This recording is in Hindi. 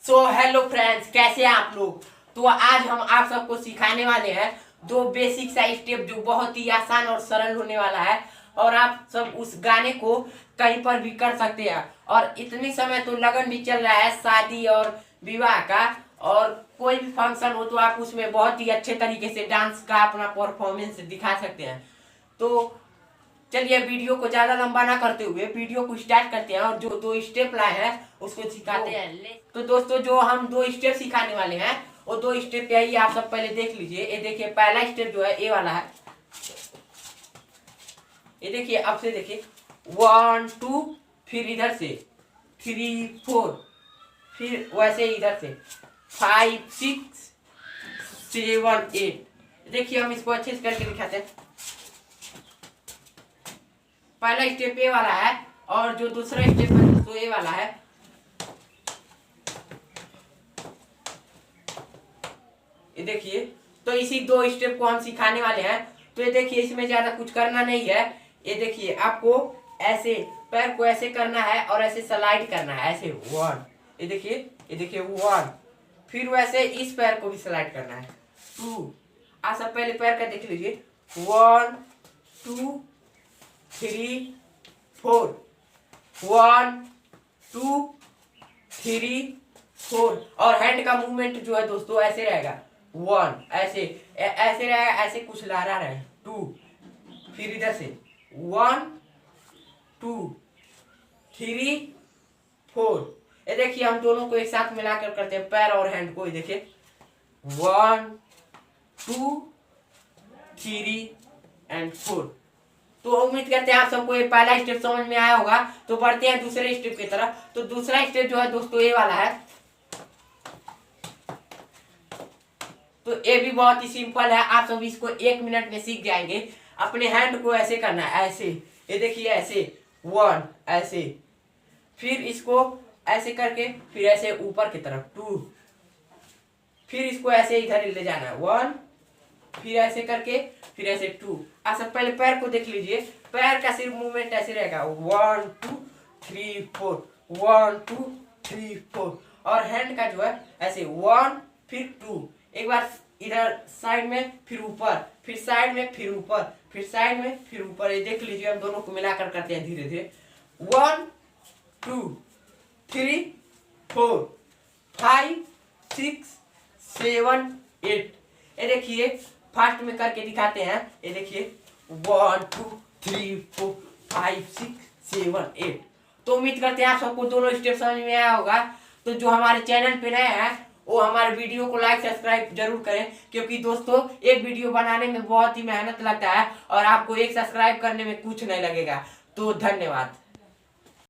सो हेलो फ्रेंड्स, कैसे हैं आप लोग। तो आज हम आप सबको सिखाने वाले हैं दो बेसिक सा स्टेप जो बहुत ही आसान और सरल होने वाला है और आप सब उस गाने को कहीं पर भी कर सकते हैं। और इतनी समय तो लगन भी चल रहा है शादी और विवाह का, और कोई भी फंक्शन हो तो आप उसमें बहुत ही अच्छे तरीके से डांस का अपना परफॉर्मेंस दिखा सकते हैं। तो चलिए वीडियो को ज्यादा लंबा ना करते हुए वीडियो को स्टार्ट करते हैं और जो दो स्टेप लाए हैं उसको सिखाते हैं। तो दोस्तों, जो हम दो स्टेप सिखाने वाले हैं वो दो स्टेप यही आप सब पहले देख लीजिए। ये देखिए, पहला स्टेप जो है ए वाला है। ये देखिए, अब से देखिए 1 2, फिर इधर से 3 4, फिर वैसे इधर से 5 6 7 8। देखिए, हम इसको अच्छे से करके दिखाते हैं। पहला स्टेप ए वाला है और जो दूसरा स्टेप है तो ए वाला है। ये देखिए, तो इसी दो स्टेप को हम सिखाने वाले हैं। तो ये देखिए, इसमें ज्यादा कुछ करना नहीं है। ये देखिए, आपको ऐसे पैर को ऐसे करना है और ऐसे स्लाइड करना है, ऐसे 1। ये देखिए 1, फिर वैसे इस पैर को भी स्लाइड करना है 2। आप सब पहले पैर का देख लीजिए 1 2 3 4, 1 2 3 4। और हैंड का मूवमेंट जो है दोस्तों ऐसे रहेगा 1, ऐसे ऐसे रहेगा, ऐसे कुछ लहरा रहे 2, फिर इधर से 1 2 3 4। ये देखिए, हम दोनों को एक साथ मिलाकर करते हैं, पैर और हैंड को। ये देखिए 1 2 3 एंड 4। तो उम्मीद करते हैं आप सबको ये पहला स्टेप समझ में आया होगा। तो बढ़ते हैं दूसरे स्टेप की तरफ। तो दूसरा स्टेप जो है दोस्तों ये वाला है। तो ये भी बहुत ही सिंपल है, आप सब इसको 1 मिनट में सीख जाएंगे। अपने हैंड को ऐसे करना है, ऐसे। ये देखिए, ऐसे 1, ऐसे, फिर इसको ऐसे करके फिर ऐसे ऊपर की तरफ 2, फिर इसको ऐसे इधर ले जाना है 1, फिर ऐसे करके फिर ऐसे 2। आप सब पहले पैर को देख लीजिए, पैर का सिर्फ मूवमेंट ऐसे रहेगा 1 2 3 4, 1 2 3 4। और हैंड का जो है ऐसे 1 फिर 2, एक बार इधर साइड में फिर ऊपर, फिर साइड में फिर ऊपर, फिर साइड में फिर ऊपर। ये देख लीजिए, हम दोनों को मिलाकर करते हैं धीरे धीरे 1 2 3 4 5 6 7 8। ये देखिए, फास्ट में करके दिखाते हैं। ये देखिए 1 2 3 4 5 6 7 8। तो उम्मीद करते हैं आप सबको दोनों स्टेप समझ में आया होगा। तो जो हमारे चैनल पे नए हैं वो हमारे वीडियो को लाइक सब्सक्राइब जरूर करें, क्योंकि दोस्तों एक वीडियो बनाने में बहुत ही मेहनत लगता है और आपको एक सब्सक्राइब करने में कुछ नहीं लगेगा। तो धन्यवाद।